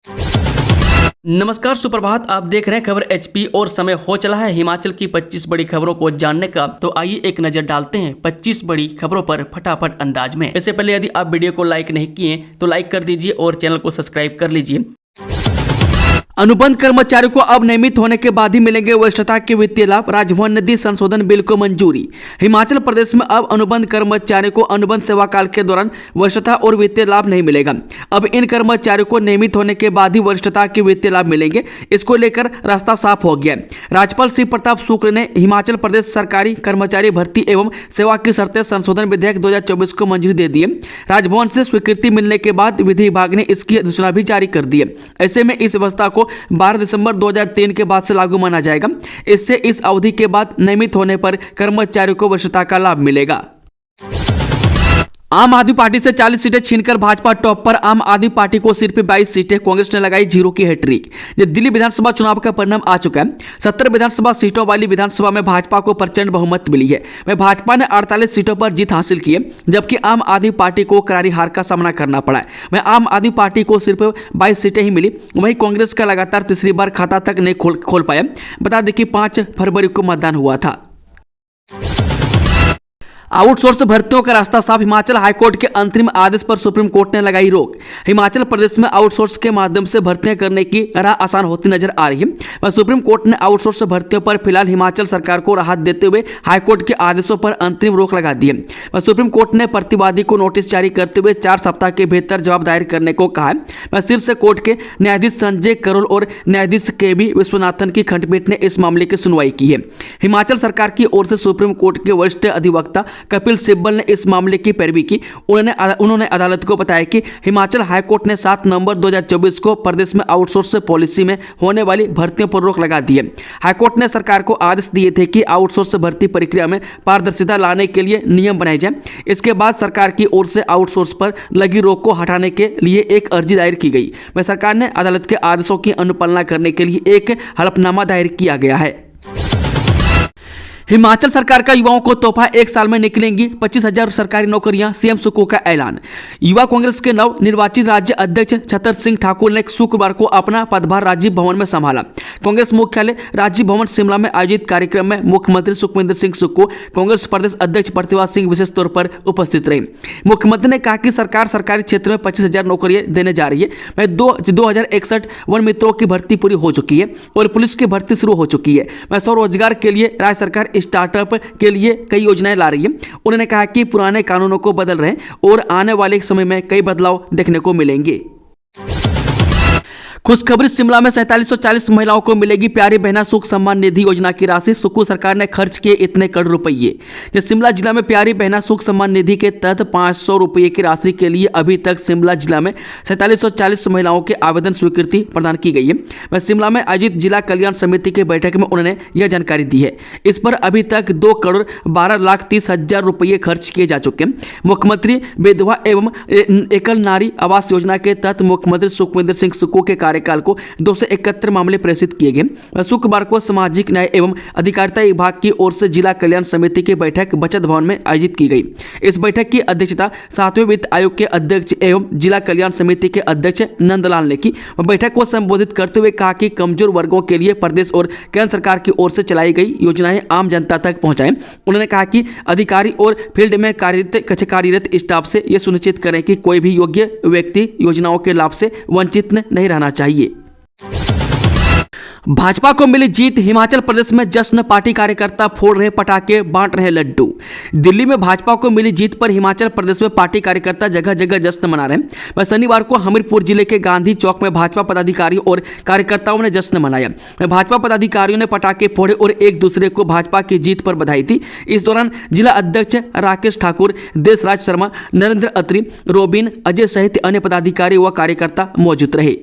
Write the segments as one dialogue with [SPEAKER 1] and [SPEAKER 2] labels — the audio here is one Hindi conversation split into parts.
[SPEAKER 1] नमस्कार, सुप्रभात। आप देख रहे हैं खबर एचपी और समय हो चला है हिमाचल की 25 बड़ी खबरों को जानने का। तो आइए एक नजर डालते हैं 25 बड़ी खबरों पर फटाफट अंदाज में। इससे पहले यदि आप वीडियो को लाइक नहीं किए तो लाइक कर दीजिए और चैनल को सब्सक्राइब कर लीजिए। अनुबंध कर्मचारियों को अब नियमित होने के बाद ही मिलेंगे वरिष्ठता के वित्तीय लाभ। राजभवन ने दी संशोधन बिल को मंजूरी। हिमाचल प्रदेश में अब अनुबंध कर्मचारियों को अनुबंध सेवा काल के दौरान वरिष्ठता और वित्तीय लाभ नहीं मिलेगा। अब इन कर्मचारियों को नियमित होने के बाद ही वरिष्ठता के वित्तीय लाभ मिलेंगे। इसको लेकर रास्ता साफ हो गया। राज्यपाल श्री प्रताप शुक्ल ने हिमाचल प्रदेश सरकारी कर्मचारी भर्ती एवं सेवा की शर्तें संशोधन विधेयक 2024 को मंजूरी दे दी है। राजभवन से स्वीकृति मिलने के बाद विधि विभाग ने इसकी अधिसूचना भी जारी कर दी है। ऐसे में इस व्यवस्था को 12 दिसंबर 2003 के बाद से लागू माना जाएगा। इससे इस अवधि के बाद नियमित होने पर कर्मचारियों को वरिष्ठता का लाभ मिलेगा। आम आदमी पार्टी से 40 सीटें छीनकर भाजपा टॉप पर। आम आदमी पार्टी को सिर्फ 22 सीटें, कांग्रेस ने लगाई 0 की हैट्रिक। दिल्ली विधानसभा चुनाव का परिणाम आ चुका है। 70 विधानसभा सीटों वाली विधानसभा में भाजपा को प्रचंड बहुमत मिली है। वह भाजपा ने 48 सीटों पर जीत हासिल की है, जबकि आम आदमी पार्टी को करारी हार का सामना करना पड़ा है। वह आम आदमी पार्टी को सिर्फ 22 सीटें ही मिली। वहीं कांग्रेस का लगातार तीसरी बार खाता तक नहीं खोल पाया। बता दें कि 5 फरवरी को मतदान हुआ था। आउटसोर्स भर्तियों का रास्ता साफ। हिमाचल हाईकोर्ट के अंतरिम आदेश पर सुप्रीम कोर्ट ने लगाई रोक। हिमाचल प्रदेश में आउटसोर्स के माध्यम से भर्तियां करने की राह आसान होती नजर आ रही है। सुप्रीम कोर्ट ने आउटसोर्स भर्तियों पर फिलहाल हिमाचल सरकार को राहत देते हुए हाईकोर्ट के आदेशों पर अंतरिम रोक लगा दी है। सुप्रीम कोर्ट ने प्रतिवादी को नोटिस जारी करते हुए 4 सप्ताह के भीतर जवाब दायर करने को कहा है। शीर्ष कोर्ट के न्यायाधीश संजय करोल और न्यायाधीश के.बी. विश्वनाथन की खंडपीठ ने इस मामले की सुनवाई की है। हिमाचल सरकार की ओर से सुप्रीम कोर्ट के वरिष्ठ अधिवक्ता कपिल सिब्बल ने इस मामले की पैरवी की। उन्होंने अदालत को बताया कि हिमाचल हाईकोर्ट ने 7 नवंबर 2024 को प्रदेश में आउटसोर्स पॉलिसी में होने वाली भर्तियों पर रोक लगा दी है। हाईकोर्ट ने सरकार को आदेश दिए थे कि आउटसोर्स भर्ती प्रक्रिया में पारदर्शिता लाने के लिए नियम बनाए जाए। इसके बाद सरकार की ओर से आउटसोर्स पर लगी रोक को हटाने के लिए एक अर्जी दायर की गई। वह सरकार ने अदालत के आदेशों की अनुपालना करने के लिए एक हलफनामा दायर किया गया है। हिमाचल सरकार का युवाओं को तोहफा, 1 साल में निकलेंगी 25,000 सरकारी नौकरियां। सीएम सुक्खू का ऐलान। युवा कांग्रेस के नव निर्वाचित राज्य अध्यक्ष छतर सिंह ठाकुर ने शुक्रवार को अपना पदभार राजीव भवन में संभाला। कांग्रेस मुख्यालय राजीव भवन शिमला में आयोजित कार्यक्रम में मुख्यमंत्री सुखविंदर सिंह सुक्खू, कांग्रेस प्रदेश अध्यक्ष प्रतिभा सिंह विशेष तौर पर उपस्थित रहे। मुख्यमंत्री ने कहा कि सरकार सरकारी क्षेत्र में 25,000 नौकरियां देने जा रही है। वह 2061 वन मित्रों की भर्ती पूरी हो चुकी है और पुलिस की भर्ती शुरू हो चुकी है। वह स्वरोजगार के लिए राज्य सरकार स्टार्टअप के लिए कई योजनाएं ला रही है। उन्होंने कहा कि पुराने कानूनों को बदल रहे हैं और आने वाले समय में कई बदलाव देखने को मिलेंगे। खुशखबरी, शिमला में 4740 महिलाओं को मिलेगी प्यारी बहना सुख सम्मान निधि योजना की राशि। सुक्खू सरकार ने खर्च किए इतने करोड़ रुपये। शिमला जिला में प्यारी बहना सुख सम्मान निधि के तहत 500 रुपये की राशि के लिए अभी तक शिमला जिला में 4740 महिलाओं के आवेदन स्वीकृति प्रदान की गई है। वह शिमला में आयोजित जिला कल्याण समिति की बैठक में उन्होंने यह जानकारी दी है। इस पर अभी तक 2,12,30,000 रुपये खर्च किए जा चुके हैं। मुख्यमंत्री विधवा एवं एकल नारी आवास योजना के तहत मुख्यमंत्री सुखविंदर सिंह सुक्खू के कार्यकाल को 271 मामले प्रेषित किए गए। शुक्रवार को सामाजिक न्याय एवं अधिकारिता विभाग की ओर से जिला कल्याण समिति की बैठक बचत भवन में आयोजित की गई। इस बैठक की अध्यक्षता 7वें वित्त आयोग के अध्यक्ष एवं जिला कल्याण समिति के अध्यक्ष नंदलाल ने की। बैठक को संबोधित करते हुए कहा कि कमजोर वर्गों के लिए प्रदेश और केंद्र सरकार की ओर से चलाई गई योजनाएं आम जनता तक पहुंचाएं। उन्होंने कहा कि अधिकारी और फील्ड में कार्यरत स्टाफ से यह सुनिश्चित करें कि कोई भी योग्य व्यक्ति योजनाओं के लाभ से वंचित नहीं रहना चाहिए। भाजपा को मिली जीत, हिमाचल प्रदेश में जश्न। पार्टी कार्यकर्ता फोड़ रहे पटाखे, बांट रहे लड्डू। दिल्ली में भाजपा को मिली जीत पर हिमाचल प्रदेश में पार्टी कार्यकर्ता जगह जगह जश्न मना रहे हैं। वह शनिवार को हमीरपुर जिले के गांधी चौक में भाजपा पदाधिकारियों और कार्यकर्ताओं ने जश्न मनाया। भाजपा पदाधिकारियों ने पटाखे फोड़े और एक दूसरे को भाजपा की जीत पर बधाई दी। इस दौरान जिला अध्यक्ष राकेश ठाकुर, देशराज शर्मा, नरेंद्र अत्री, रोबिन, अजय सहित अन्य पदाधिकारी व कार्यकर्ता मौजूद रहे।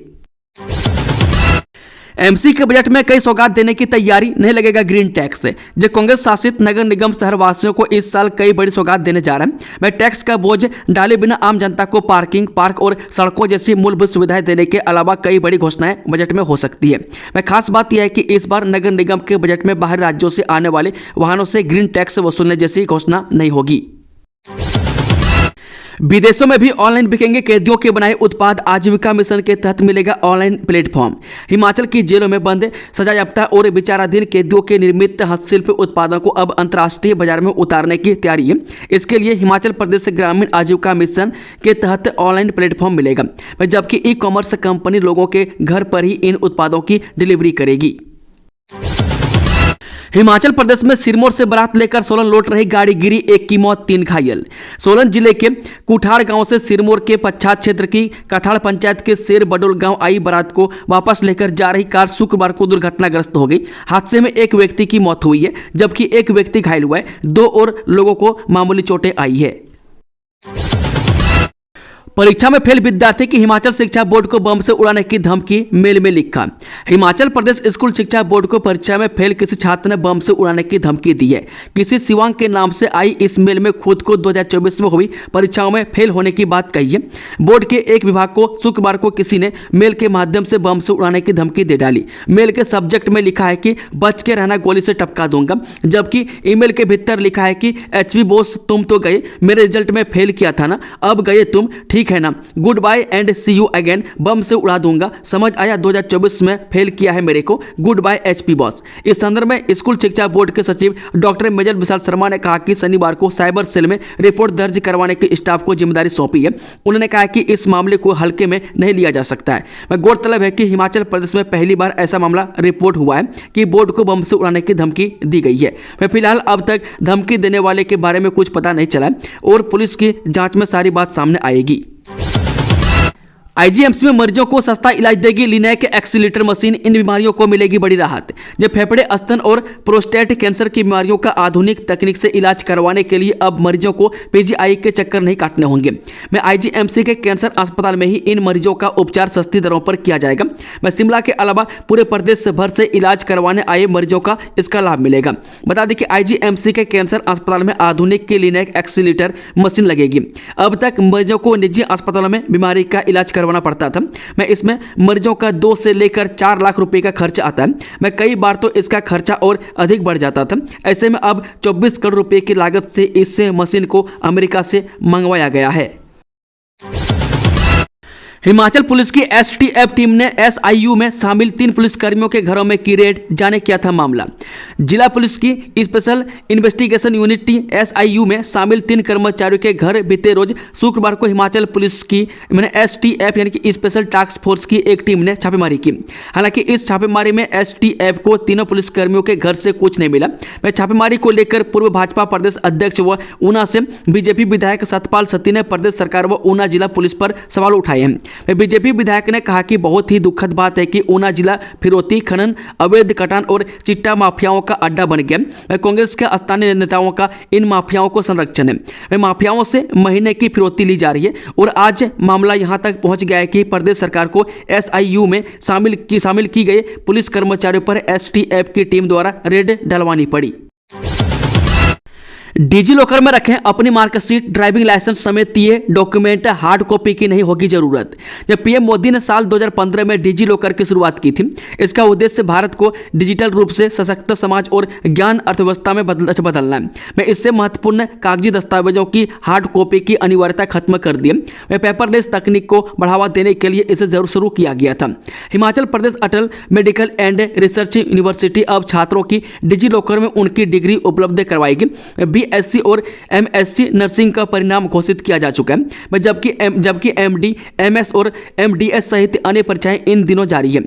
[SPEAKER 1] एमसी के बजट में कई सौगात देने की तैयारी, नहीं लगेगा ग्रीन टैक्स। जो कांग्रेस शासित नगर निगम शहर वासियों को इस साल कई बड़ी सौगात देने जा रहे हैं। वह टैक्स का बोझ डाले बिना आम जनता को पार्किंग, पार्क और सड़कों जैसी मूलभूत सुविधाएं देने के अलावा कई बड़ी घोषणाएं बजट में हो सकती है। वह खास बात यह है कि इस बार नगर निगम के बजट में बाहरी राज्यों से आने वाले वाहनों से ग्रीन टैक्स वसूलने जैसी घोषणा नहीं होगी। विदेशों में भी ऑनलाइन बिकेंगे कैदियों के बनाए उत्पाद, आजीविका मिशन के तहत मिलेगा ऑनलाइन प्लेटफॉर्म। हिमाचल की जेलों में बंद सजायाफ्ता और विचाराधीन कैदियों के निर्मित हस्तशिल्प उत्पादों को अब अंतर्राष्ट्रीय बाजार में उतारने की तैयारी है। इसके लिए हिमाचल प्रदेश ग्रामीण आजीविका मिशन के तहत ऑनलाइन प्लेटफॉर्म मिलेगा, जबकि ई कॉमर्स कंपनी लोगों के घर पर ही इन उत्पादों की डिलीवरी करेगी। हिमाचल प्रदेश में सिरमौर से बारात लेकर सोलन लौट रही गाड़ी गिरी, 1 की मौत 3 घायल। सोलन जिले के कुठाड़ गांव से सिरमौर के पच्छाद क्षेत्र की कथाड़ पंचायत के शेर बडोल गांव आई बारात को वापस लेकर जा रही कार शुक्रवार को दुर्घटनाग्रस्त हो गई। हादसे में एक व्यक्ति की मौत हुई है, जबकि एक व्यक्ति घायल हुआ है। 2 और लोगों को मामूली चोटें आई है। परीक्षा में फेल विद्यार्थी की हिमाचल शिक्षा बोर्ड को बम से उड़ाने की धमकी, मेल में लिखा। हिमाचल प्रदेश स्कूल शिक्षा बोर्ड को परीक्षा में फेल किसी छात्र ने बम से उड़ाने की धमकी दी है। किसी शिवांग के नाम से आई इस मेल में खुद को 2024 में हुई परीक्षाओं में फेल होने की बात कही है। बोर्ड के एक विभाग को शुक्रवार को किसी ने मेल के माध्यम से बम से उड़ाने की धमकी दे डाली। मेल के सब्जेक्ट में लिखा है कि बच के रहना, गोली से टपका दूंगा, जबकि ईमेल के भीतर लिखा है कि एचवी बॉस तुम तो गए, मेरे रिजल्ट में फेल किया था ना, अब गए तुम, ठीक है ना, good bye and see you again, bomb से उड़ा दूंगा, समझ आया 2024 में फेल किया है मेरे को, गुड बाय एचपी बॉस। इस संदर्भ में स्कूल शिक्षा बोर्ड के सचिव डॉक्टर मेजर विशाल शर्मा ने कहा कि शनिवार को साइबर सेल में रिपोर्ट दर्ज करवाने की स्टाफ को जिम्मेदारी सौंपी है। उन्होंने कहा कि इस मामले को हल्के में नहीं लिया जा सकता है। गौरतलब है कि हिमाचल प्रदेश में पहली बार ऐसा मामला रिपोर्ट हुआ है कि बोर्ड को बम से उड़ाने की धमकी दी गई है। फिलहाल अब तक धमकी देने वाले के बारे में कुछ पता नहीं चला और पुलिस की जांच में सारी बात सामने आएगी। आईजीएमसी में मरीजों को सस्ता इलाज देगी लिनैक एक्सीलरेटर मशीन, इन बीमारियों को मिलेगी बड़ी राहत। जब फेफड़े, स्तन और प्रोस्टेट कैंसर की बीमारियों का आधुनिक तकनीक से इलाज करवाने के लिए अब मरीजों को पीजीआई के चक्कर नहीं काटने होंगे। मैं आईजीएमसी के कैंसर अस्पताल में ही इन मरीजों का उपचार सस्ती दरों पर किया जाएगा। मैं शिमला के अलावा पूरे प्रदेश भर से इलाज करवाने आए मरीजों का इसका लाभ मिलेगा। बता दें कि आईजीएमसी के कैंसर अस्पताल में आधुनिक की लिनैक एक्सीलरेटर मशीन लगेगी। अब तक मरीजों को निजी अस्पतालों में बीमारी का इलाज करवाना पड़ता था। मैं इसमें मरीजों का 2 से लेकर 4 लाख रुपए का खर्च आता है। मैं कई बार तो इसका खर्चा और अधिक बढ़ जाता था। ऐसे में अब 24 करोड़ रुपए की लागत से इस मशीन को अमेरिका से मंगवाया गया है। हिमाचल पुलिस की एसटीएफ टीम ने एसआईयू में शामिल 3 पुलिसकर्मियों के घरों में की रेड, जाने क्या था मामला। जिला पुलिस की स्पेशल इन्वेस्टिगेशन यूनिट एसआईयू में शामिल 3 कर्मचारियों के घर बीते रोज शुक्रवार को हिमाचल पुलिस की एसटीएफ यानी कि स्पेशल टास्क फोर्स की एक टीम ने छापेमारी की। हालांकि इस छापेमारी में एसटीएफ को तीनों पुलिसकर्मियों के घर से कुछ नहीं मिला। वह छापेमारी को लेकर पूर्व भाजपा प्रदेश अध्यक्ष व ऊना से बीजेपी विधायक सतपाल सत्ती ने प्रदेश सरकार व ऊना जिला पुलिस पर सवाल उठाए हैं। बीजेपी विधायक ने कहा कि बहुत ही दुखद बात है कि ऊना जिला फिरौती, खनन, अवैध कटान और चिट्टा माफियाओं का अड्डा बन गया। कांग्रेस के स्थानीय नेताओं का इन माफियाओं को संरक्षण है। माफियाओं से महीने की फिरौती ली जा रही है और आज मामला यहां तक पहुंच गया है कि प्रदेश सरकार को एसआईयू में शामिल की गई पुलिस कर्मचारियों पर एसटीएफ की टीम द्वारा रेड डलवानी पड़ी। डिजी लॉकर में रखें अपनी मार्कशीट, ड्राइविंग लाइसेंस समेत ये डॉक्यूमेंट, हार्ड कॉपी की नहीं होगी जरूरत। जब पीएम मोदी ने साल 2015 में डिजी लॉकर की शुरुआत की थी, इसका उद्देश्य भारत को डिजिटल रूप से सशक्त समाज और ज्ञान अर्थव्यवस्था में बदलना है। मैं इससे महत्वपूर्ण कागजी दस्तावेजों की हार्ड कॉपी की अनिवार्यता खत्म कर दी। मैं पेपरलेस तकनीक को बढ़ावा देने के लिए इसे जरूर शुरू किया गया था। हिमाचल प्रदेश अटल मेडिकल एंड रिसर्च यूनिवर्सिटी अब छात्रों की डिजी लॉकर में उनकी डिग्री उपलब्ध करवाएगी। बीएससी और एमएससी नर्सिंग का परिणाम घोषित किया जा चुका है, जबकि एमडी, एमएस और एमडीएस सहित अन्य परीक्षाएं इन दिनों जारी है।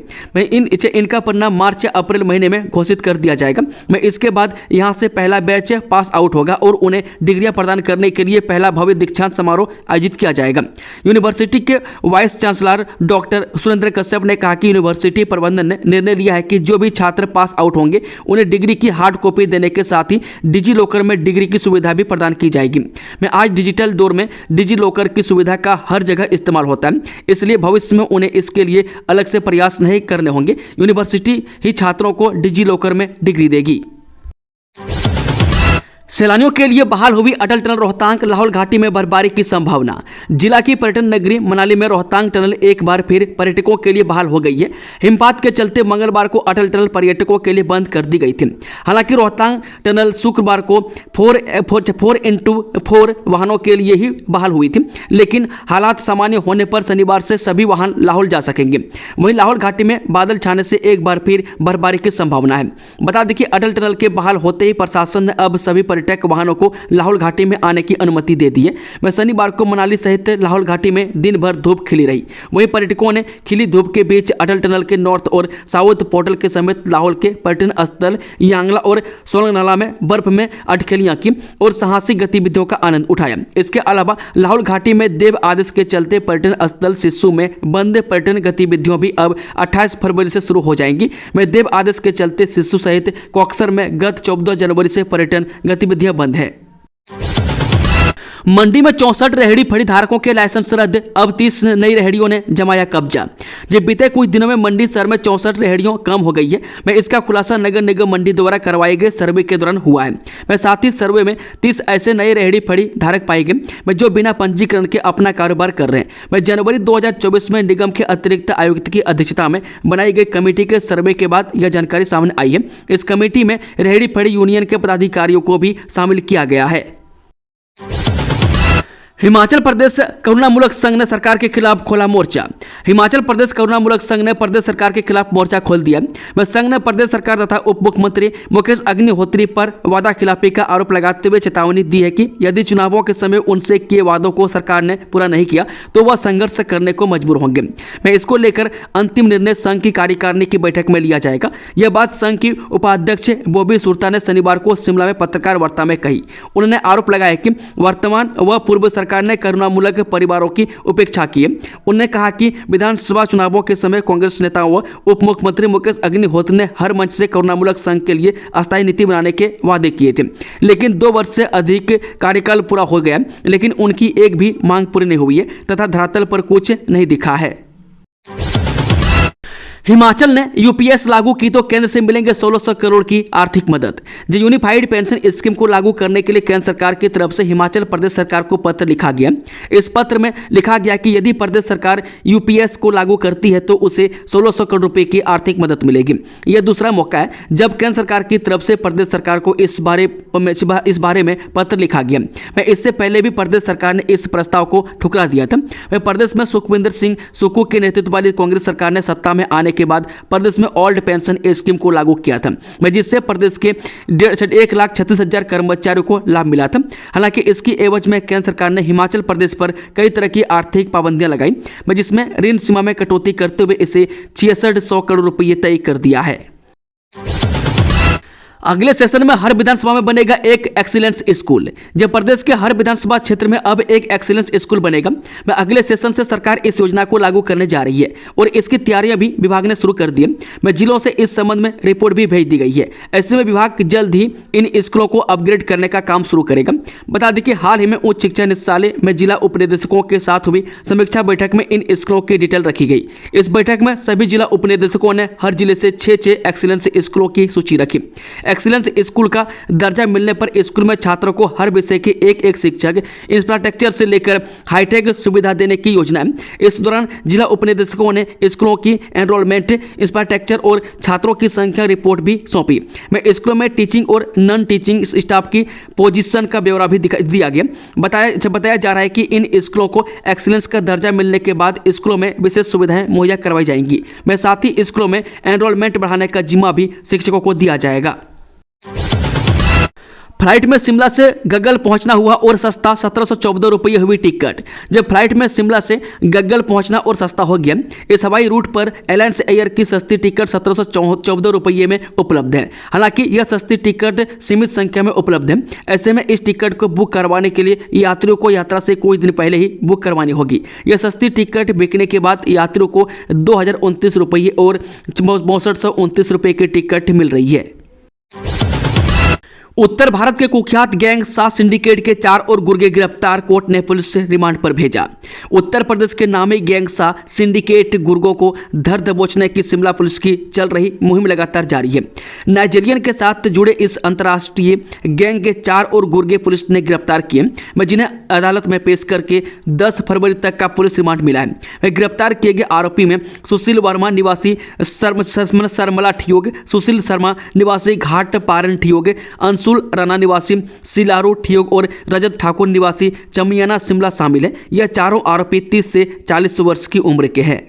[SPEAKER 1] इनका परिणाम मार्च या अप्रैल महीने में घोषित कर दिया जाएगा। इसके बाद यहां से पहला बैच पास आउट होगा और उन्हें डिग्रियां प्रदान करने के लिए पहला भव्य दीक्षांत समारोह आयोजित किया जाएगा। यूनिवर्सिटी के vice chancellor doctor Surendra Kashyap ने कहा कि यूनिवर्सिटी प्रबंधन ने निर्णय लिया है कि जो भी छात्र पास आउट होंगे उन्हें डिग्री की हार्ड कॉपी देने के साथ ही डिजी लॉकर में डिग्री की सुविधा भी प्रदान की जाएगी। मैं आज डिजिटल दौर में डिजी लॉकर की सुविधा का हर जगह इस्तेमाल होता है, इसलिए भविष्य में उन्हें इसके लिए अलग से प्रयास नहीं करने होंगे। यूनिवर्सिटी ही छात्रों को डिजी लॉकर में डिग्री देगी। सैलानियों के लिए बहाल हुई अटल टनल रोहतांग, लाहौल घाटी में बर्फबारी की संभावना। जिला की पर्यटन नगरी मनाली में रोहतांग टनल एक बार फिर पर्यटकों के लिए बहाल हो गई है। हिमपात के चलते मंगलवार को अटल टनल पर्यटकों के लिए बंद कर दी गई थी। हालांकि रोहतांग टनल शुक्रवार को 4x4 वाहनों के लिए ही बहाल हुई थी, लेकिन हालात सामान्य होने पर शनिवार से सभी वाहन लाहौल जा सकेंगे। वहीं लाहौल घाटी में बादल छाने से एक बार फिर बर्फबारी की संभावना है। बता दें कि अटल टनल के बहाल होते ही प्रशासन ने अब सभी पर्यटक वाहनों को लाहौल घाटी में आने की अनुमति दे दी है। वह शनिवार को मनाली सहित लाहौल घाटी में दिन भर धूप खिली रही। वहीं पर्यटकों ने खिली धूप के बीच अटल टनल के नॉर्थ और साउथ पोर्टल के समेत लाहौल के पर्यटन स्थल यांगला और सोलंगनाला में बर्फ में अटखेलियां की और साहसिक गतिविधियों का आनंद उठाया। इसके अलावा लाहौल घाटी में देव आदेश के चलते पर्यटन स्थल सिस्सू में बंद पर्यटन गतिविधियों भी अब 28 फरवरी से शुरू हो जाएंगी। में देव आदेश के चलते सिस्सू सहित कोक्सर में गत 14 जनवरी से पर्यटन गतिविधियां बंद है। मंडी में 64 रेहड़ी फड़ी धारकों के लाइसेंस रद्द, अब 30 नई रेहड़ियों ने जमाया कब्जा। जब बीते कुछ दिनों में मंडी शहर में 64 रेहड़ियों कम हो गई है। मैं इसका खुलासा नगर निगम मंडी द्वारा करवाए गए सर्वे के दौरान हुआ है। मैं साथ ही सर्वे में 30 ऐसे नए रेहड़ी फड़ी धारक पाए गए मैं जो बिना पंजीकरण के अपना कारोबार कर रहे हैं। मैं जनवरी 2024 में निगम के अतिरिक्त आयुक्त की अध्यक्षता में बनाई गई कमेटी के सर्वे के बाद यह जानकारी सामने आई है। इस कमेटी में रेहड़ी फड़ी यूनियन के पदाधिकारियों को भी शामिल किया गया है। हिमाचल प्रदेश करुणामूलक संघ ने सरकार के खिलाफ खोला मोर्चा। हिमाचल प्रदेश करुणामूलक संघ ने प्रदेश सरकार के खिलाफ मोर्चा खोल दिया। वह संघ ने प्रदेश सरकार तथा उप मुख्यमंत्री मुकेश अग्निहोत्री पर वादा खिलाफी का आरोप लगाते हुए चेतावनी दी है कि यदि चुनावों के समय उनसे किए वादों को सरकार ने पूरा नहीं किया तो वह संघर्ष करने को मजबूर होंगे। मैं इसको लेकर अंतिम निर्णय संघ की कार्यकारिणी की बैठक में लिया जाएगा। यह बात संघ की उपाध्यक्ष बॉबी सुरता ने शनिवार को शिमला में पत्रकार वार्ता में कही। उन्होंने आरोप लगाया कि वर्तमान व पूर्व सरकार ने करुणामूलक परिवारों की उपेक्षा की है। उन्होंने कहा कि विधानसभा चुनावों के समय कांग्रेस नेताओं व उप मुख्यमंत्री मुकेश अग्निहोत्री ने हर मंच से करुणामूलक संघ के लिए अस्थायी नीति बनाने के वादे किए थे, लेकिन 2 वर्ष से अधिक कार्यकाल पूरा हो गया, लेकिन उनकी एक भी मांग पूरी नहीं हुई है तथा धरातल पर कुछ नहीं दिखा है। हिमाचल ने यूपीएस लागू की तो केंद्र से मिलेंगे 1600 करोड़ की आर्थिक मदद। जो यूनिफाइड पेंशन स्कीम को लागू करने के लिए केंद्र सरकार की तरफ से हिमाचल प्रदेश सरकार को पत्र लिखा गया। इस पत्र में लिखा गया कि यदि प्रदेश सरकार यूपीएस को लागू करती है तो उसे 1600 करोड़ रुपए की आर्थिक मदद मिलेगी। यह दूसरा मौका है जब केंद्र सरकार की तरफ से प्रदेश सरकार को इस बारे में पत्र लिखा गया। मैं इससे पहले भी प्रदेश सरकार ने इस प्रस्ताव को ठुकरा दिया था। वह प्रदेश में सुखविंदर सिंह सुक्खू के नेतृत्व वाली कांग्रेस सरकार ने सत्ता में आने के बाद प्रदेश में ओल्ड पेंशन स्कीम को लागू किया था, जिससे प्रदेश के 1,36,000 कर्मचारियों को लाभ मिला था। हालांकि इसकी एवज में केंद्र सरकार ने हिमाचल प्रदेश पर कई तरह की आर्थिक पाबंदियां लगाई, जिसमें ऋण सीमा में कटौती करते हुए इसे 6600 करोड़ रुपये तय कर दिया है। अगले सेशन में हर विधानसभा में बनेगा एक एक्सीलेंस स्कूल। जब प्रदेश के हर विधानसभा क्षेत्र में अब एक एक्सीलेंस स्कूल बनेगा, मैं अगले सेशन से सरकार इस योजना को लागू करने जा रही है और इसकी तैयारियां भी विभाग ने शुरू कर दी है। मैं जिलों से इस संबंध में रिपोर्ट भी भेज दी गई है। ऐसे में विभाग जल्द ही इन स्कूलों को अपग्रेड करने का काम शुरू करेगा। बता दें कि हाल ही में उच्च शिक्षा निदेशालय में जिला उपनिदेशकों के साथ हुई समीक्षा बैठक में इन स्कूलों की डिटेल रखी गई। इस बैठक में सभी जिला उपनिदेशकों ने हर जिले से 6 एक्सीलेंस स्कूलों की सूची रखी। एक्सीलेंस स्कूल का दर्जा मिलने पर स्कूल में छात्रों को हर विषय के एक शिक्षक, इंफ्रास्ट्रक्चर से लेकर हाईटेक सुविधा देने की योजना है। इस दौरान जिला उपनिदेशकों ने स्कूलों की एनरोलमेंट, इंफ्रास्ट्रक्चर और छात्रों की संख्या रिपोर्ट भी सौंपी। में स्कूलों में टीचिंग और नॉन टीचिंग स्टाफ की पोजीशन का ब्यौरा भी दिया गया। बताया जा रहा है कि इन स्कूलों को एक्सीलेंस का दर्जा मिलने के बाद स्कूलों में विशेष सुविधाएं मुहैया करवाई जाएंगी। में साथ ही स्कूलों में एनरोलमेंट बढ़ाने का जिम्मा भी शिक्षकों को दिया जाएगा। फ्लाइट में शिमला से गग्गल पहुंचना हुआ और सस्ता, 1714 रुपये हुई टिकट। जब फ्लाइट में शिमला से गग्गल पहुंचना और सस्ता हो गया, इस हवाई रूट पर एलायंस एयर की सस्ती टिकट 1714 रुपये में उपलब्ध है। हालांकि यह सस्ती टिकट सीमित संख्या में उपलब्ध है। ऐसे में इस टिकट को बुक करवाने के लिए यात्रियों को यात्रा से कुछ दिन पहले ही बुक करवानी होगी। यह सस्ती टिकट बिकने के बाद यात्रियों को 2029 रुपये और 6229 रुपये की टिकट मिल रही है। उत्तर भारत के कुख्यात गैंग 7 सिंडिकेट के 4 और गुर्गे गिरफ्तार, कोर्ट ने पुलिस से रिमांड पर भेजा। उत्तर प्रदेश के नामी गैंग 7 सिंडिकेट गुर्गों को धर दबोचने की शिमला पुलिस की चल रही मुहिम लगातार जारी है। नाइजीरियन के साथ जुड़े इस अंतर्राष्ट्रीय गैंग के 4 और गुर्गे पुलिस ने गिरफ्तार किए, जिन्हें अदालत में पेश करके 10 फरवरी तक का पुलिस रिमांड मिला है। गिरफ्तार किए गए आरोपी में सुशील वर्मा निवासी सरमला ठियोग, सुशील शर्मा निवासी घाट पारन ठियोग, अंशुल राणा निवासी सिलारू ठियोग और रजत ठाकुर निवासी चमियाना शिमला शामिल है। यह चारों आरोपी 30 से 40 वर्ष की उम्र के हैं।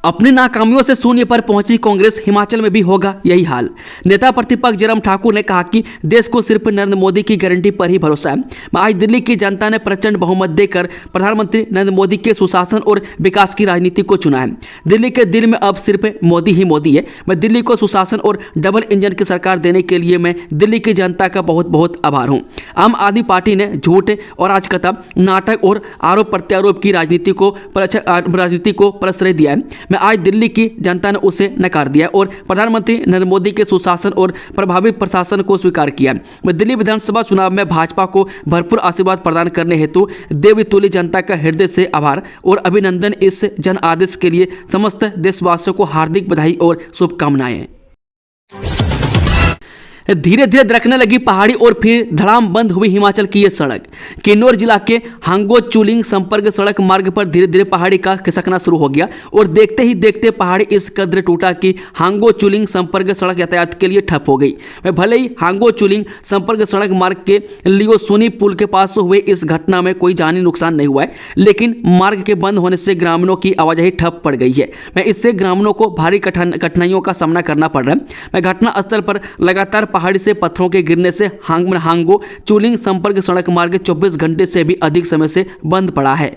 [SPEAKER 1] अपनी नाकामियों से शून्य पर पहुंची कांग्रेस, हिमाचल में भी होगा यही हाल। नेता प्रतिपक्ष जयराम ठाकुर ने कहा कि देश को सिर्फ नरेंद्र मोदी की गारंटी पर ही भरोसा है। आज दिल्ली की जनता ने प्रचंड बहुमत देकर प्रधानमंत्री नरेंद्र मोदी के सुशासन और विकास की राजनीति को चुना है। दिल्ली के दिल में अब सिर्फ मोदी ही मोदी है। मैं दिल्ली को सुशासन और डबल इंजन की सरकार देने के लिए मैं दिल्ली की जनता का बहुत बहुत आभार हूँ। आम आदमी पार्टी ने झूठ और राजकथा, नाटक और आरोप प्रत्यारोप की राजनीति को प्रश्रय दिया है। मैं आज दिल्ली की जनता ने उसे नकार दिया और प्रधानमंत्री नरेंद्र मोदी के सुशासन और प्रभावी प्रशासन को स्वीकार किया। मैं दिल्ली विधानसभा चुनाव में भाजपा को भरपूर आशीर्वाद प्रदान करने हेतु देवतुल्य जनता का हृदय से आभार और अभिनंदन। इस जन आदेश के लिए समस्त देशवासियों को हार्दिक बधाई और शुभकामनाएं। धीरे धीरे दरकने लगी पहाड़ी और फिर धड़ाम बंद हुई हिमाचल की यह सड़क। किन्नौर जिला के हांगो चुलिंग संपर्क सड़क मार्ग पर धीरे धीरे पहाड़ी का खिसकना शुरू हो गया और देखते ही देखते पहाड़ी इस कदर टूटा कि हांगो चुलिंग संपर्क सड़क यातायात के लिए ठप हो गई। भले ही हांगो चुलिंग संपर्क सड़क मार्ग के लियोसुनी पुल के पास हुए इस घटना में कोई जानी नुकसान नहीं हुआ है, लेकिन मार्ग के बंद होने से ग्रामीणों की आवाजाही ठप पड़ गई है। इससे ग्रामीणों को भारी कठिनाइयों का सामना करना पड़ रहा है। घटना स्थल पर लगातार पहाड़ी से पत्थरों के गिरने से हांगो चुलिंग संपर्क सड़क मार्ग 24 घंटे से भी अधिक समय से बंद पड़ा है।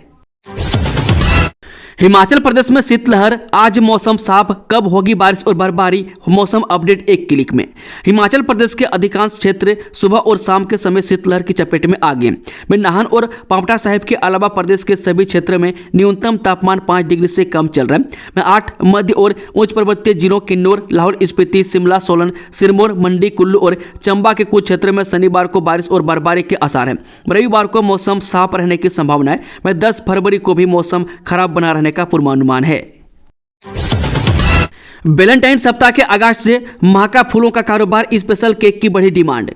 [SPEAKER 1] हिमाचल प्रदेश में शीतलहर, आज मौसम साफ, कब होगी बारिश और बर्फबारी, मौसम अपडेट एक क्लिक में। हिमाचल प्रदेश के अधिकांश क्षेत्र सुबह और शाम के समय शीतलहर की चपेट में आ गए। में नाहन और पांवटा साहिब के अलावा प्रदेश के सभी क्षेत्रों में न्यूनतम तापमान 5 डिग्री से कम चल रहा है। में 8 मध्य और उच्च पर्वतीय जिलों किन्नौर, लाहौल स्पीति, शिमला, सोलन, सिरमौर, मंडी, कुल्लू और चंबा के कुछ क्षेत्रों में शनिवार को बारिश और बर्फबारी के आसार हैं। रविवार को मौसम साफ रहने की संभावना है। में 10 फरवरी को भी मौसम खराब बना रहने का पूर्वानुमान है। वैलेंटाइन सप्ताह के आगाज से महका फूलों का कारोबार, स्पेशल केक की बढ़ी डिमांड।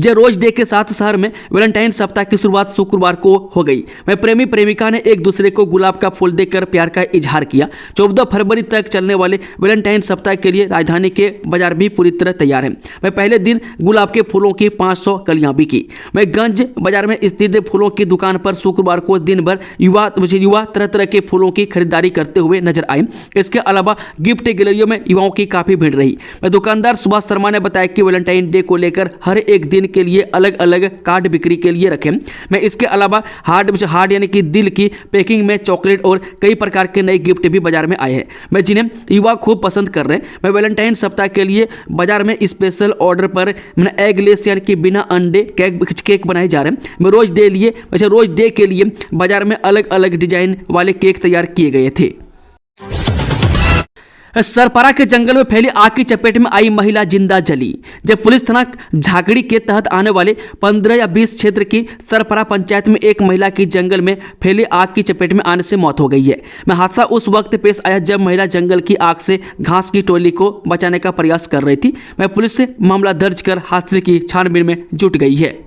[SPEAKER 1] रोज डे के साथ शहर में वैलेंटाइन सप्ताह की शुरुआत शुक्रवार को हो गई। प्रेमी प्रेमिका ने एक दूसरे को गुलाब का फूल देकर प्यार का इजहार किया। 14 फरवरी तक चलने वाले वैलेंटाइन सप्ताह के लिए राजधानी के बाजार भी पूरी तरह तैयार है। पहले दिन गुलाब के फूलों की 500 कलियां बिकी। गंज बाजार में स्थित फूलों की दुकान पर शुक्रवार को दिन भर युवा तरह तरह के फूलों की खरीदारी करते हुए नजर आए। इसके अलावा गिफ्ट गैलरियों में युवाओं की काफी भीड़ रही। दुकानदार सुभाष शर्मा ने बताया कि वैलेंटाइन डे को लेकर हर एक दिन के लिए अलग अलग कार्ड बिक्री के लिए रखे। इसके अलावा हार्ड यानी कि दिल की पैकिंग में चॉकलेट और कई प्रकार के नए गिफ्ट भी बाजार में आए हैं, जिन्हें युवा खूब पसंद कर रहे हैं। वैलेंटाइन सप्ताह के लिए बाजार में स्पेशल ऑर्डर पर एगलेस यानी कि बिना अंडे केक बनाए जा रहे हैं। रोज डे के लिए बाजार में अलग अलग डिजाइन वाले केक तैयार किए गए थे। सरपरा के जंगल में फैली आग की चपेट में आई महिला जिंदा जली। जब पुलिस थाना झाकड़ी के तहत आने वाले 15 या 20 क्षेत्र की सरपरा पंचायत में एक महिला की जंगल में फैली आग की चपेट में आने से मौत हो गई है। हादसा उस वक्त पेश आया जब महिला जंगल की आग से घास की टोली को बचाने का प्रयास कर रही थी। पुलिस से मामला दर्ज कर हादसे की छानबीन में जुट गई है।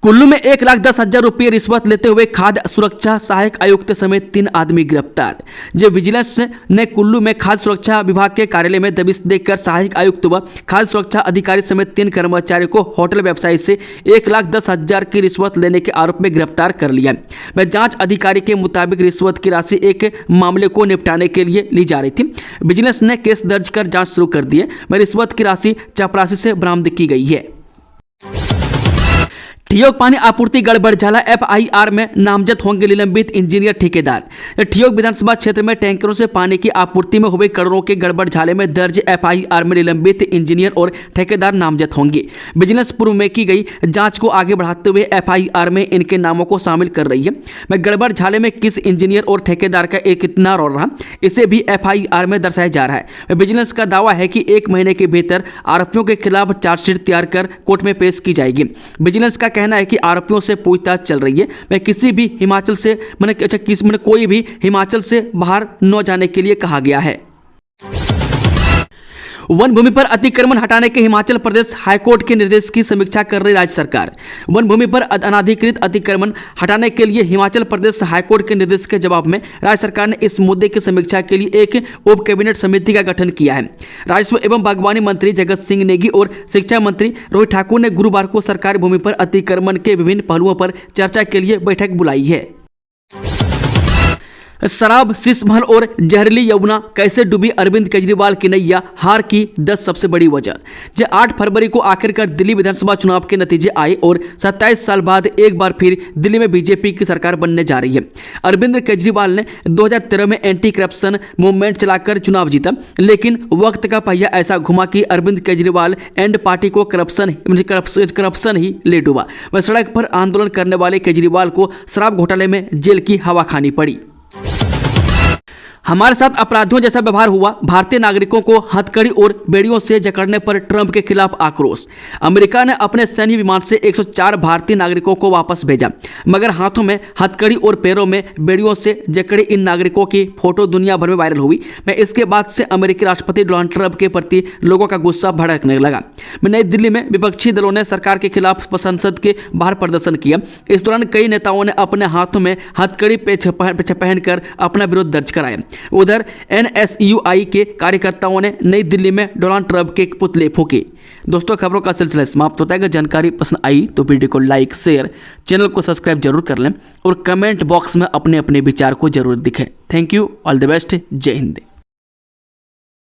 [SPEAKER 1] कुल्लू में 1,10,000 रुपये रिश्वत लेते हुए खाद्य सुरक्षा सहायक आयुक्त समेत 3 आदमी गिरफ्तार। जब विजिलेंस ने कुल्लू में खाद्य सुरक्षा विभाग के कार्यालय में दबिश देकर सहायक आयुक्त व खाद्य सुरक्षा अधिकारी समेत 3 कर्मचारियों को होटल व्यवसायी से 1,10,000 की रिश्वत लेने के आरोप में गिरफ्तार कर लिया। जांच अधिकारी के मुताबिक रिश्वत की राशि एक मामले को निपटाने के लिए ली जा रही थी। विजिलेंस ने केस दर्ज कर जाँच शुरू कर दी है। रिश्वत की राशि चपरासी से बरामद की गई है। ठियोग पानी आपूर्ति गड़बड़ झाला, एफआईआर में नामजद होंगे निलंबित इंजीनियर ठेकेदार। ठियोग विधानसभा क्षेत्र में टैंकरों से पानी की आपूर्ति में हुए करोड़ों के गड़बड़ झाले में दर्ज एफआईआर में निलंबित इंजीनियर और ठेकेदार नामजद होंगे। विजिलेंस पूर्व में की गई जांच को आगे बढ़ाते हुए एफआईआर में इनके नामों को शामिल कर रही है। मैं गड़बड़ झाले में किस इंजीनियर और ठेकेदार का एक कितना रोल रहा, इसे भी एफआईआर में दर्शाया जा रहा है। विजिलेंस का दावा है कि 1 महीने के भीतर आरोपियों के खिलाफ चार्जशीट तैयार कर कोर्ट में पेश की जाएगी। विजिलेंस का कहना है कि आरोपियों से पूछताछ चल रही है। मैं किसी भी हिमाचल से कोई भी हिमाचल से बाहर न जाने के लिए कहा गया है। वन भूमि पर अतिक्रमण हटाने के हिमाचल प्रदेश हाईकोर्ट के निर्देश की समीक्षा कर रही राज्य सरकार। वन भूमि पर अनाधिकृत अतिक्रमण हटाने के लिए हिमाचल प्रदेश हाईकोर्ट के निर्देश के जवाब में राज्य सरकार ने इस मुद्दे की समीक्षा के लिए एक उप कैबिनेट समिति का गठन किया है। राजस्व एवं बागवानी मंत्री जगत सिंह नेगी और शिक्षा मंत्री रोहित ठाकुर ने गुरुवार को सरकारी भूमि पर अतिक्रमण के विभिन्न पहलुओं पर चर्चा के लिए बैठक बुलाई है। शराब, शीश महल और जहरीली यमुना कैसे डूबी अरविंद केजरीवाल की नैया, हार की 10 सबसे बड़ी वजह। 8 फरवरी को आखिरकार दिल्ली विधानसभा चुनाव के नतीजे आए और 27 साल बाद एक बार फिर दिल्ली में बीजेपी की सरकार बनने जा रही है। अरविंद केजरीवाल ने 2013 में एंटी करप्शन मूवमेंट चलाकर चुनाव जीता, लेकिन वक्त का पहिया ऐसा घुमा कि अरविंद केजरीवाल एंड पार्टी को करप्शन ही ले डूबा। वह सड़क पर आंदोलन करने वाले केजरीवाल को शराब घोटाले में जेल की हवा खानी पड़ी। हमारे साथ अपराधियों जैसा व्यवहार हुआ, भारतीय नागरिकों को हथकड़ी और बेड़ियों से जकड़ने पर ट्रंप के खिलाफ आक्रोश। अमेरिका ने अपने सैन्य विमान से 104 भारतीय नागरिकों को वापस भेजा, मगर हाथों में हथकड़ी और पैरों में बेड़ियों से जकड़े इन नागरिकों की फोटो दुनिया भर में वायरल हुई। मैं इसके बाद से अमेरिकी राष्ट्रपति डोनाल्ड ट्रंप के प्रति लोगों का गुस्सा भड़कने लगा। मैं नई दिल्ली में विपक्षी दलों ने सरकार के खिलाफ संसद के बाहर प्रदर्शन किया। इस दौरान कई नेताओं ने अपने हाथों में हथकड़ी पहनकर अपना विरोध दर्ज कराया। उधर एनएसयूआई के कार्यकर्ताओं ने नई दिल्ली में डोनाल्ड ट्रंप के पुतले फूके। दोस्तों, खबरों का सिलसिला समाप्त होता है। अगर जानकारी पसंद आई तो वीडियो को लाइक, शेयर, चैनल को सब्सक्राइब जरूर कर लें और कमेंट बॉक्स में अपने अपने विचार को जरूर दिखें। Thank you, all the best, जय हिंद।